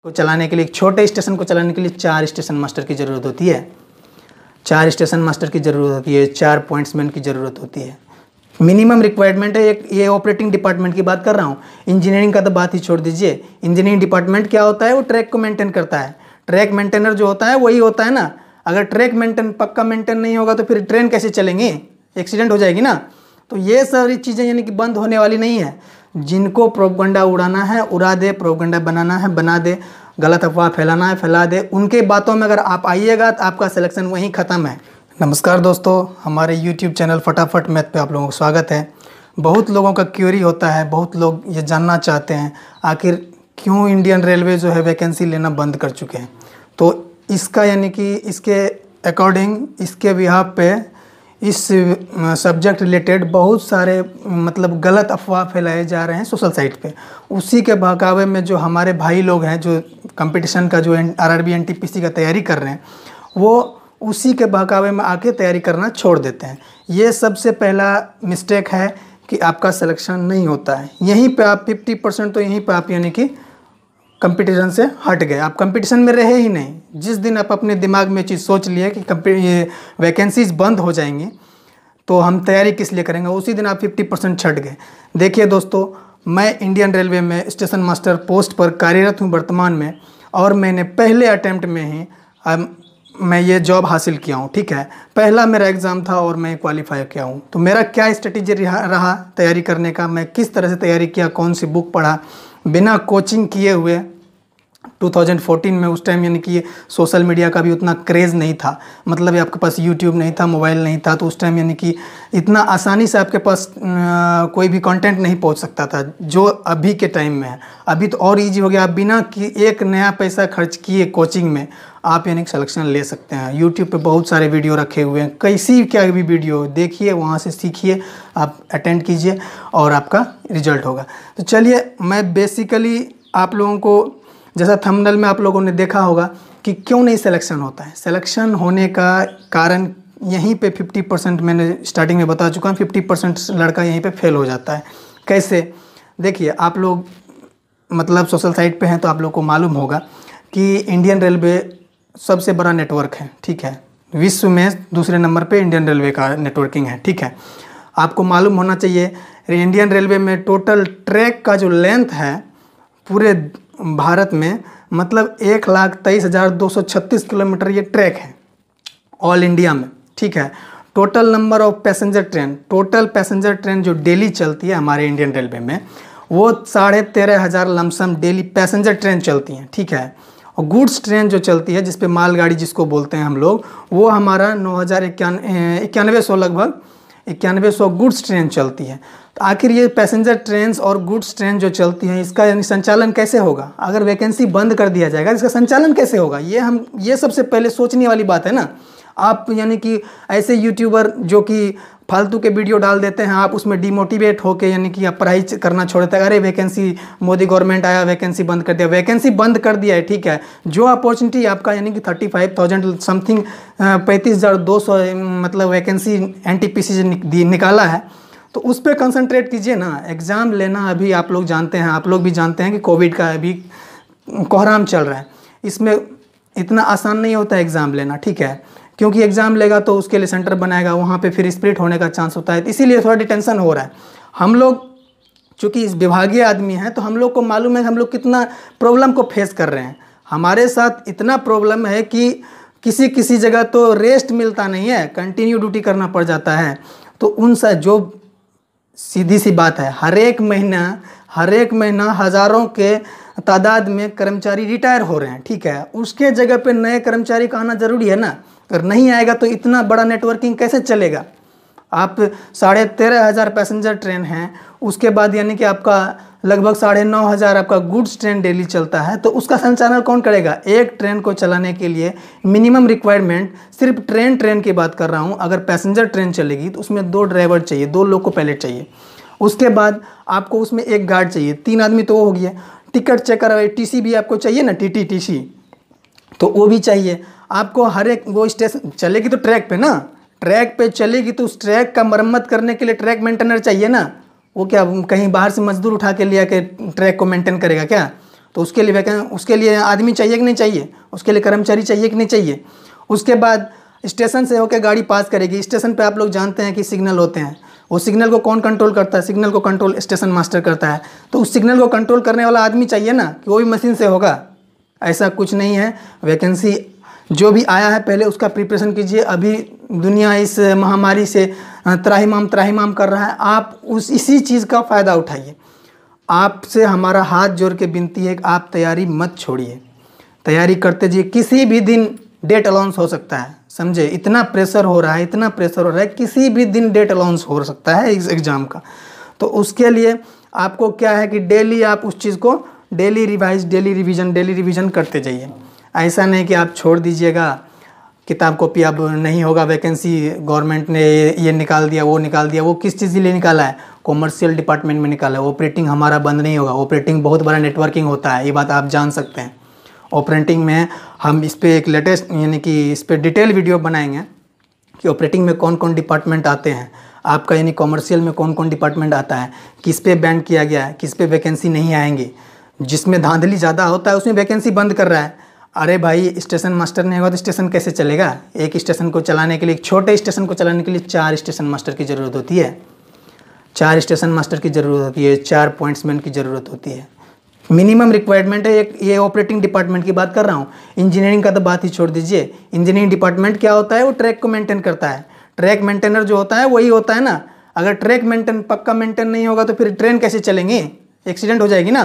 को चलाने के लिए, एक छोटे स्टेशन को चलाने के लिए 4 स्टेशन मास्टर की ज़रूरत होती है। 4 स्टेशन मास्टर की ज़रूरत होती है, 4 पॉइंट्समैन की ज़रूरत होती है। मिनिमम रिक्वायरमेंट है। एक ये ऑपरेटिंग डिपार्टमेंट की बात कर रहा हूँ, इंजीनियरिंग का तो बात ही छोड़ दीजिए। इंजीनियरिंग डिपार्टमेंट क्या होता है, वो ट्रैक को मेंटेन करता है। ट्रैक मेंटेनर जो होता है वही होता है ना। अगर ट्रैक पक्का मेंटेन नहीं होगा तो फिर ट्रेन कैसे चलेंगी, एक्सीडेंट हो जाएगी ना। तो ये सारी चीज़ें यानी कि बंद होने वाली नहीं है। जिनको प्रोपगंडा उड़ाना है उड़ा दे, प्रोपगंडा बनाना है बना दे, गलत अफवाह फैलाना है फैला दे। उनके बातों में अगर आप आइएगा तो आपका सिलेक्शन वहीं ख़त्म है। नमस्कार दोस्तों, हमारे YouTube चैनल फटाफट मैथ पे आप लोगों को स्वागत है। बहुत लोगों का क्यूरी होता है, बहुत लोग ये जानना चाहते हैं आखिर क्यों इंडियन रेलवे जो है वैकेंसी लेना बंद कर चुके हैं। तो इसका यानी कि इसके अकॉर्डिंग, इसके बिहाफ पे, इस सब्जेक्ट रिलेटेड बहुत सारे मतलब गलत अफवाह फैलाए जा रहे हैं सोशल साइट पे। उसी के बहकावे में जो हमारे भाई लोग हैं जो कंपटीशन का, जो RRB NTPC का तैयारी कर रहे हैं, वो उसी के बहकावे में आके तैयारी करना छोड़ देते हैं। ये सबसे पहला मिस्टेक है कि आपका सिलेक्शन नहीं होता है। यहीं पे आप 50% तो यहीं पे आप यानी कि कंपटीशन से हट गए, आप कंपटीशन में रहे ही नहीं। जिस दिन आप अपने दिमाग में चीज़ सोच लिए कि ये वैकेंसीज बंद हो जाएंगी तो हम तैयारी किस लिए करेंगे, उसी दिन आप 50% छट गए। देखिए दोस्तों, मैं इंडियन रेलवे में स्टेशन मास्टर पोस्ट पर कार्यरत हूँ वर्तमान में, और मैंने पहले अटैम्प्ट में ही मैं ये जॉब हासिल किया हूँ। ठीक है, पहला मेरा एग्ज़ाम था और मैं क्वालिफाई किया हूँ। तो मेरा क्या स्ट्रेटेजी रहा तैयारी करने का, मैं किस तरह से तैयारी किया, कौन सी बुक पढ़ा, बिना कोचिंग किए हुए 2014 में। उस टाइम यानी कि सोशल मीडिया का भी उतना क्रेज़ नहीं था, मतलब आपके पास यूट्यूब नहीं था, मोबाइल नहीं था, तो उस टाइम यानी कि इतना आसानी से आपके पास कोई भी कंटेंट नहीं पहुंच सकता था जो अभी के टाइम में है। अभी तो और इजी हो गया, आप बिना कि एक नया पैसा खर्च किए कोचिंग में आप यानी कि सिलेक्शन ले सकते हैं। यूट्यूब पे बहुत सारे वीडियो रखे हुए हैं, कैसी क्या भी वीडियो देखिए, वहाँ से सीखिए, आप अटेंड कीजिए और आपका रिजल्ट होगा। तो चलिए, मैं बेसिकली आप लोगों को, जैसा थंबनेल में आप लोगों ने देखा होगा कि क्यों नहीं सिलेक्शन होता है। सिलेक्शन होने का कारण यहीं पे 50% मैंने स्टार्टिंग में बता चुका हूँ, 50% लड़का यहीं पे फेल हो जाता है। कैसे, देखिए आप लोग मतलब सोशल साइट पे हैं तो आप लोग को मालूम होगा कि इंडियन रेलवे सबसे बड़ा नेटवर्क है। ठीक है, विश्व में दूसरे नंबर पे इंडियन रेलवे का नेटवर्किंग है। ठीक है, आपको मालूम होना चाहिए इंडियन रेलवे में टोटल ट्रैक का जो लेंथ है पूरे भारत में, मतलब 1,23,236 किलोमीटर ये ट्रैक है ऑल इंडिया में। ठीक है, total number of passenger train, total passenger train जो डेली चलती है हमारे इंडियन रेलवे में, वो 13,500 लमसम डेली पैसेंजर ट्रेन चलती हैं। ठीक है, और गुड्स ट्रेन जो चलती है, जिस पे मालगाड़ी जिसको बोलते हैं हम लोग, वो हमारा 9,91 लगभग 9100 गुड्स ट्रेन चलती है। तो आखिर ये पैसेंजर ट्रेन और गुड्स ट्रेन जो चलती हैं, इसका यानी संचालन कैसे होगा? अगर वैकेंसी बंद कर दिया जाएगा, इसका संचालन कैसे होगा? ये सबसे पहले सोचने वाली बात है ना। आप यानी कि ऐसे यूट्यूबर जो कि फालतू के वीडियो डाल देते हैं, आप उसमें डिमोटिवेट होके यानी कि आप पढ़ाई करना छोड़ देते हैं। अरे वैकेंसी, मोदी गवर्नमेंट आया, वैकेंसी बंद कर दिया। वैकेंसी बंद कर दिया है, ठीक है, जो अपॉर्चुनिटी आपका यानी कि 35,000 समथिंग 35,200 मतलब वैकेंसी NTPC निकाला है, तो उस पर कंसंट्रेट कीजिए ना। एग्ज़ाम लेना अभी आप लोग जानते हैं, आप लोग भी जानते हैं कि कोविड का अभी कोहराम चल रहा है, इसमें इतना आसान नहीं होता है एग्ज़ाम लेना। ठीक है, क्योंकि एग्ज़ाम लेगा तो उसके लिए सेंटर बनाएगा, वहाँ पे फिर स्प्लिट होने का चांस होता है, इसीलिए थोड़ा टेंशन हो रहा है। हम लोग चूँकि इस विभागीय आदमी हैं तो हम लोग को मालूम है हम लोग कितना प्रॉब्लम को फेस कर रहे हैं। हमारे साथ इतना प्रॉब्लम है कि किसी किसी जगह तो रेस्ट मिलता नहीं है, कंटिन्यू ड्यूटी करना पड़ जाता है। तो उन सा जो सीधी सी बात है, हर एक महीना हज़ारों के तादाद में कर्मचारी रिटायर हो रहे हैं। ठीक है, उसके जगह पे नए कर्मचारी का आना ज़रूरी है ना। अगर नहीं आएगा तो इतना बड़ा नेटवर्किंग कैसे चलेगा? आप 13,500 पैसेंजर ट्रेन हैं, उसके बाद यानी कि आपका लगभग 9,500 आपका गुड्स ट्रेन डेली चलता है, तो उसका संचालन कौन करेगा? एक ट्रेन को चलाने के लिए मिनिमम रिक्वायरमेंट, सिर्फ ट्रेन की बात कर रहा हूँ, अगर पैसेंजर ट्रेन चलेगी तो उसमें 2 ड्राइवर चाहिए, 2 लोको पायलट चाहिए। उसके बाद आपको उसमें 1 गार्ड चाहिए, 3 आदमी तो वो हो गया। टिकट चेकर, TC भी आपको चाहिए ना, TC तो वो भी चाहिए आपको। हर एक वो स्टेशन चलेगी तो ट्रैक पे ना, ट्रैक पे चलेगी तो उस ट्रैक का मरम्मत करने के लिए ट्रैक मेंटेनर चाहिए ना। वो क्या कहीं बाहर से मजदूर उठा के लिया के ट्रैक को मेंटेन करेगा क्या? तो उसके लिए आदमी चाहिए कि नहीं चाहिए, उसके लिए कर्मचारी चाहिए कि नहीं चाहिए। उसके बाद स्टेशन से होकर गाड़ी पास करेगी, स्टेशन पे आप लोग जानते हैं कि सिग्नल होते हैं, वो सिग्नल को कौन कंट्रोल करता है, सिग्नल को कंट्रोल स्टेशन मास्टर करता है। तो उस सिग्नल को कंट्रोल करने वाला आदमी चाहिए ना, कि वो भी मशीन से होगा, ऐसा कुछ नहीं है। वैकेंसी जो भी आया है पहले उसका प्रिपरेशन कीजिए। अभी दुनिया इस महामारी से त्राहिमाम कर रहा है, आप इसी चीज़ का फ़ायदा उठाइए। आपसे हमारा हाथ जोड़ के विनती है कि आप तैयारी मत छोड़िए, तैयारी करते जाइए। किसी भी दिन डेट अलाउंस हो सकता है, समझे, इतना प्रेशर हो रहा है, किसी भी दिन डेट अलाउंस हो सकता है इस एग्ज़ाम का। तो उसके लिए आपको क्या है कि डेली आप उस चीज़ को डेली रिवीजन करते जाइए। ऐसा नहीं कि आप छोड़ दीजिएगा, किताब कॉपी अब नहीं होगा, वैकेंसी गवर्नमेंट ने ये निकाल दिया, वो निकाल दिया। वो किस चीज़ के लिए निकाला है, कॉमर्शियल डिपार्टमेंट में निकाला है। ऑपरेटिंग हमारा बंद नहीं होगा, ऑपरेटिंग बहुत बड़ा नेटवर्किंग होता है, ये बात आप जान सकते हैं। ऑपरेटिंग में हम इस पर एक लेटेस्ट यानी कि इस पर डिटेल वीडियो बनाएंगे कि ऑपरेटिंग में कौन कौन डिपार्टमेंट आते हैं आपका, यानी कॉमर्शियल में कौन कौन डिपार्टमेंट आता है, किस पे बैन किया गया है, किस पे वैकेंसी नहीं आएंगी। जिसमें धांधली ज़्यादा होता है उसमें वैकेंसी बंद कर रहा है। अरे भाई, स्टेशन मास्टर नहीं होगा तो स्टेशन कैसे चलेगा। एक स्टेशन को चलाने के लिए, छोटे स्टेशन को चलाने के लिए 4 स्टेशन मास्टर की ज़रूरत होती है, 4 स्टेशन मास्टर की ज़रूरत होती है, 4 पॉइंट्समैन की ज़रूरत होती है। मिनिमम रिक्वायरमेंट है। ये ऑपरेटिंग डिपार्टमेंट की बात कर रहा हूँ, इंजीनियरिंग का तो बात ही छोड़ दीजिए। इंजीनियरिंग डिपार्टमेंट क्या होता है, वो ट्रैक को मेंटेन करता है। ट्रैक मेंटेनर जो होता है वही होता है ना। अगर ट्रैक पक्का मेंटेन नहीं होगा तो फिर ट्रेन कैसे चलेंगी, एक्सीडेंट हो जाएगी ना।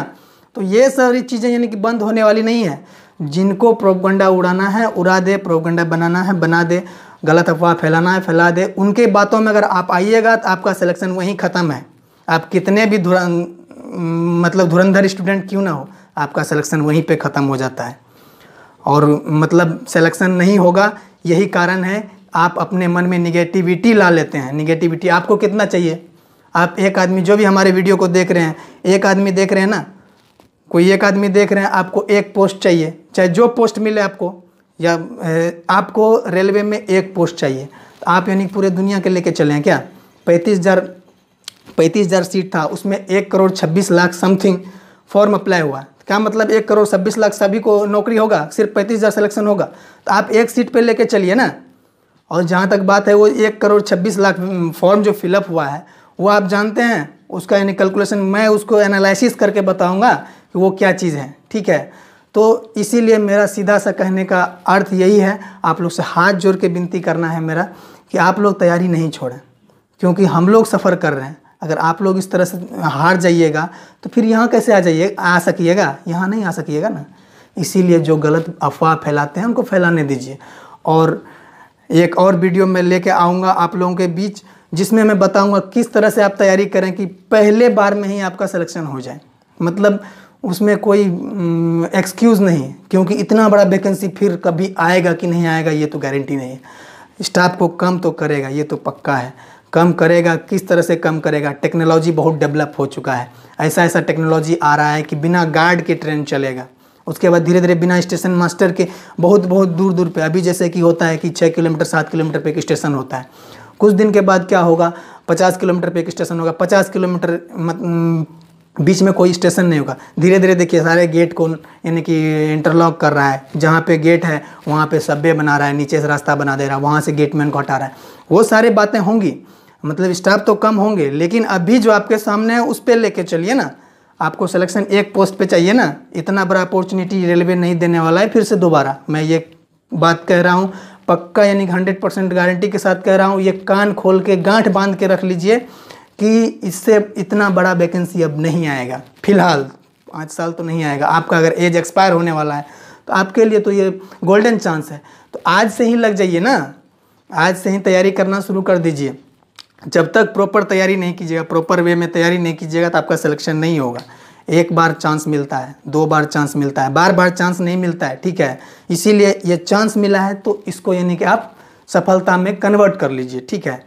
तो ये सारी चीज़ें यानी कि बंद होने वाली नहीं है। जिनको प्रोपगंडा उड़ाना है उड़ा दे, प्रोपगंडा बनाना है बना दे, गलत अफवाह फैलाना है फैला दे। उनके बातों में अगर आप आइएगा तो आपका सिलेक्शन वहीं ख़त्म है। आप कितने भी धुरंधर स्टूडेंट क्यों ना हो, आपका सिलेक्शन वहीं पे ख़त्म हो जाता है। और मतलब सिलेक्शन नहीं होगा, यही कारण है आप अपने मन में निगेटिविटी ला लेते हैं। निगेटिविटी आपको कितना चाहिए, आप एक आदमी जो भी हमारे वीडियो को देख रहे हैं, एक आदमी देख रहे हैं ना, कोई एक आदमी देख रहे हैं, आपको एक पोस्ट चाहिए, चाहे जो पोस्ट मिले आपको, या आपको रेलवे में एक पोस्ट चाहिए, तो आप यानी पूरे दुनिया के लेके चले हैं क्या। 35,000 सीट था, उसमें 1,26,00,000 समथिंग फॉर्म अप्लाई हुआ। क्या मतलब 1,26,00,000 सभी को नौकरी होगा, सिर्फ 35,000 सिलेक्शन होगा। तो आप एक सीट पे लेके चलिए ना। और जहाँ तक बात है वो 1,26,00,000 फॉर्म जो फिलअप हुआ है वो आप जानते हैं, उसका यानी कैलकुलेशन मैं उसको एनालिसिस करके बताऊंगा कि वो क्या चीज़ है, ठीक है। तो इसीलिए मेरा सीधा सा कहने का अर्थ यही है, आप लोग से हाथ जोड़ के विनती करना है मेरा कि आप लोग तैयारी नहीं छोड़ें, क्योंकि हम लोग सफ़र कर रहे हैं। अगर आप लोग इस तरह से हार जाइएगा तो फिर यहाँ कैसे आ सकिएगा, यहाँ नहीं आ सकिएगा ना। इसीलिए जो गलत अफवाह फैलाते हैं उनको फैलाने दीजिए। और एक और वीडियो में लेके आऊँगा आप लोगों के बीच, जिसमें मैं बताऊँगा किस तरह से आप तैयारी करें कि पहले बार में ही आपका सिलेक्शन हो जाए। मतलब उसमें कोई एक्सक्यूज़ नहीं, क्योंकि इतना बड़ा वैकेंसी फिर कभी आएगा कि नहीं आएगा ये तो गारंटी नहीं है। स्टाफ को कम तो करेगा, ये तो पक्का है, कम करेगा। किस तरह से कम करेगा, टेक्नोलॉजी बहुत डेवलप हो चुका है। ऐसा टेक्नोलॉजी आ रहा है कि बिना गार्ड के ट्रेन चलेगा। उसके बाद धीरे धीरे बिना स्टेशन मास्टर के बहुत दूर दूर पे, अभी जैसे कि होता है कि 6 किलोमीटर 7 किलोमीटर पे एक स्टेशन होता है, कुछ दिन के बाद क्या होगा 50 किलोमीटर पे एक स्टेशन होगा। 50 किलोमीटर बीच में कोई स्टेशन नहीं होगा। धीरे धीरे देखिए सारे गेट को यानी कि इंटरलॉक कर रहा है, जहाँ पे गेट है वहाँ पे सबवे बना रहा है, नीचे से रास्ता बना दे रहा है, वहाँ से गेटमैन को हटा रहा है। वो सारी बातें होंगी, मतलब स्टाफ तो कम होंगे, लेकिन अभी जो आपके सामने है उस पर लेके चलिए ना। आपको सिलेक्शन एक पोस्ट पे चाहिए ना, इतना बड़ा अपॉर्चुनिटी रेलवे नहीं देने वाला है। फिर से दोबारा मैं ये बात कह रहा हूँ, पक्का यानी 100% गारंटी के साथ कह रहा हूँ। ये कान खोल के गांठ बांध के रख लीजिए कि इससे इतना बड़ा वैकेंसी अब नहीं आएगा, फिलहाल 5 साल तो नहीं आएगा। आपका अगर एज एक्सपायर होने वाला है तो आपके लिए तो ये गोल्डन चांस है। तो आज से ही लग जाइए ना, आज से ही तैयारी करना शुरू कर दीजिए। जब तक प्रॉपर तैयारी नहीं कीजिएगा, प्रॉपर वे में तैयारी नहीं कीजिएगा तो आपका सिलेक्शन नहीं होगा। एक बार चांस मिलता है, 2 बार चांस मिलता है, बार बार चांस नहीं मिलता है, ठीक है। इसीलिए ये चांस मिला है तो इसको यानी कि आप सफलता में कन्वर्ट कर लीजिए, ठीक है।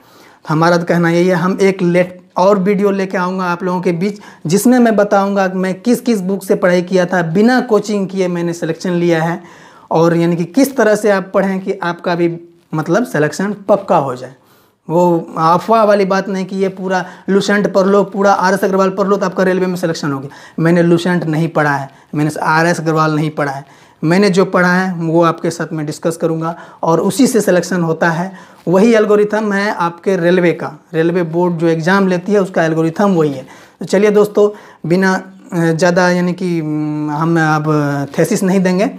हमारा तो कहना यही है। हम एक और वीडियो लेके आऊँगा आप लोगों के बीच, जिसमें मैं बताऊँगा कि मैं किस किस बुक से पढ़ाई किया था, बिना कोचिंग किए मैंने सिलेक्शन लिया है, और यानी कि किस तरह से आप पढ़ें कि आपका भी मतलब सिलेक्शन पक्का हो जाए। वो अफवाह वाली बात नहीं कि ये पूरा लुसेंट पढ़ लो, पूरा आर.एस. अग्रवाल पढ़ लो तो आपका रेलवे में सिलेक्शन हो गया। मैंने लुसेंट नहीं पढ़ा है, मैंने आर.एस. अग्रवाल नहीं पढ़ा है। मैंने जो पढ़ा है वो आपके साथ में डिस्कस करूंगा और उसी से सिलेक्शन होता है। वही एल्गोरिथम है आपके रेलवे का, रेलवे बोर्ड जो एग्ज़ाम लेती है उसका एल्गोरिथम वही है। तो चलिए दोस्तों, बिना ज़्यादा यानी कि हम अब थेसिस नहीं देंगे।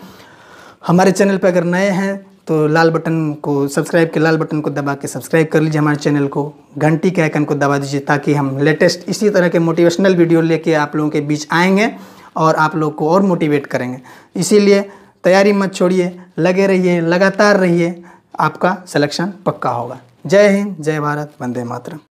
हमारे चैनल पर अगर नए हैं तो लाल बटन को, सब्सक्राइब के लाल बटन को दबा के सब्सक्राइब कर लीजिए हमारे चैनल को, घंटी के आइकन को दबा दीजिए ताकि हम लेटेस्ट इसी तरह के मोटिवेशनल वीडियो लेके आप लोगों के बीच आएंगे और आप लोग को और मोटिवेट करेंगे। इसीलिए तैयारी मत छोड़िए, लगे रहिए, लगातार रहिए, आपका सिलेक्शन पक्का होगा। जय हिंद, जय भारत, वंदे मातरम।